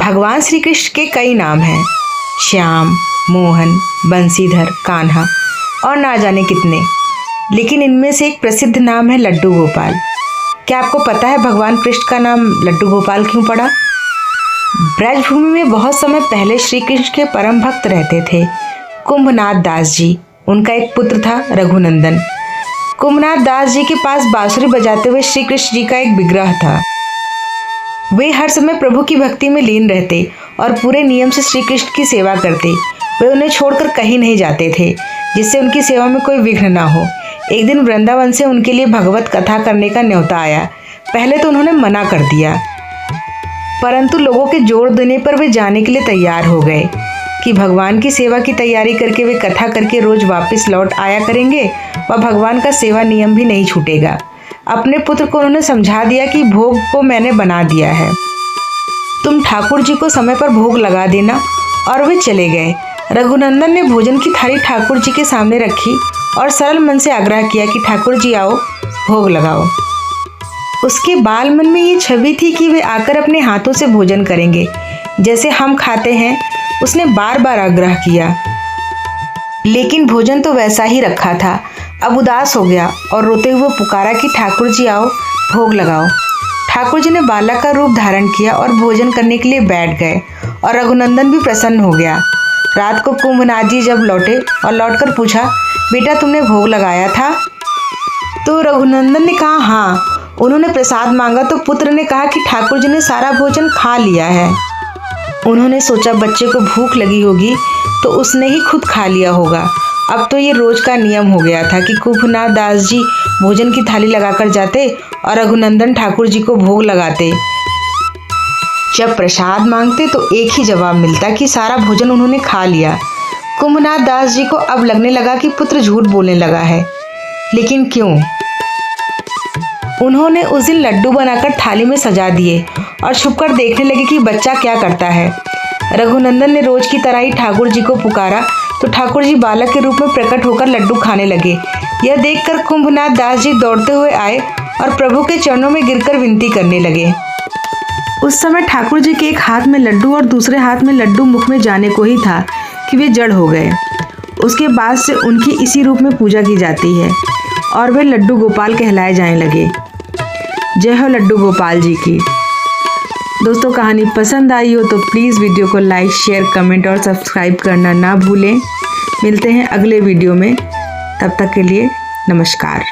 भगवान श्री कृष्ण के कई नाम हैं, श्याम, मोहन, बंसीधर, कान्हा और ना जाने कितने, लेकिन इनमें से एक प्रसिद्ध नाम है लड्डू गोपाल। क्या आपको पता है भगवान कृष्ण का नाम लड्डू गोपाल क्यों पड़ा? ब्रजभूमि में बहुत समय पहले श्री कृष्ण के परम भक्त रहते थे, कुंभनाथ दास जी। उनका एक पुत्र था रघुनंदन। कुंभनाथ दास जी के पास बांसुरी बजाते हुए श्री कृष्ण जी का एक विग्रह था। वे हर समय प्रभु की भक्ति में लीन रहते और पूरे नियम से श्री कृष्ण की सेवा करते। वे उन्हें छोड़कर कहीं नहीं जाते थे, जिससे उनकी सेवा में कोई विघ्न ना हो। एक दिन वृंदावन से उनके लिए भगवत कथा करने का न्योता आया। पहले तो उन्होंने मना कर दिया, परंतु लोगों के जोर देने पर वे जाने के लिए तैयार हो गए कि भगवान की सेवा की तैयारी करके वे कथा करके रोज वापस लौट आया करेंगे व भगवान का सेवा नियम भी नहीं छूटेगा। अपने पुत्र को उन्होंने समझा दिया कि भोग को मैंने बना दिया है, तुम ठाकुर जी को समय पर भोग लगा देना, और वे चले गए। रघुनंदन ने भोजन की थाली ठाकुर जी के सामने रखी और सरल मन से आग्रह किया कि ठाकुर जी आओ, भोग लगाओ। उसके बाल मन में ये छवि थी कि वे आकर अपने हाथों से भोजन करेंगे, जैसे हम खाते हैं। उसने बार बार आग्रह किया, लेकिन भोजन तो वैसा ही रखा था। अब उदास हो गया और रोते हुए पुकारा कि ठाकुर जी आओ, भोग लगाओ। ठाकुर जी ने बालक का रूप धारण किया और भोजन करने के लिए बैठ गए, और रघुनंदन भी प्रसन्न हो गया। रात को कुंभनाथ जी जब लौटे और लौटकर पूछा, बेटा तुमने भोग लगाया था? तो रघुनंदन ने कहा हाँ। उन्होंने प्रसाद मांगा तो पुत्र ने कहा कि ठाकुर जी ने सारा भोजन खा लिया है। उन्होंने सोचा बच्चे को भूख लगी होगी तो उसने ही खुद खा लिया होगा। अब तो ये रोज का नियम हो गया था कि कुंभनाथ दास जी भोजन की थाली लगाकर जाते और रघुनंदन ठाकुर जी को भोग लगाते। जब प्रसाद मांगते तो एक ही जवाब मिलता कि सारा भोजन उन्होंने खा लिया। कुंभनाथ दास जी को अब लगने लगा कि पुत्र झूठ बोलने लगा है, लेकिन क्यों? उन्होंने उस दिन लड्डू बनाकर थाली में सजा दिए और छुपकर देखने लगे कि बच्चा क्या करता है। रघुनंदन ने रोज की तरह ही ठाकुर जी को पुकारा तो ठाकुर जी बालक के रूप में प्रकट होकर लड्डू खाने लगे। यह देखकर कुंभनाथ दास जी दौड़ते हुए आए और प्रभु के चरणों में गिरकर विनती करने लगे। उस समय ठाकुर जी के एक हाथ में लड्डू और दूसरे हाथ में लड्डू मुख में जाने को ही था कि वे जड़ हो गए। उसके बाद से उनकी इसी रूप में पूजा की जाती है और वे लड्डू गोपाल कहलाए जाने लगे। जय हो लड्डू गोपाल जी की। दोस्तों, कहानी पसंद आई हो तो प्लीज़ वीडियो को लाइक, शेयर, कमेंट और सब्सक्राइब करना ना भूलें। मिलते हैं अगले वीडियो में, तब तक के लिए नमस्कार।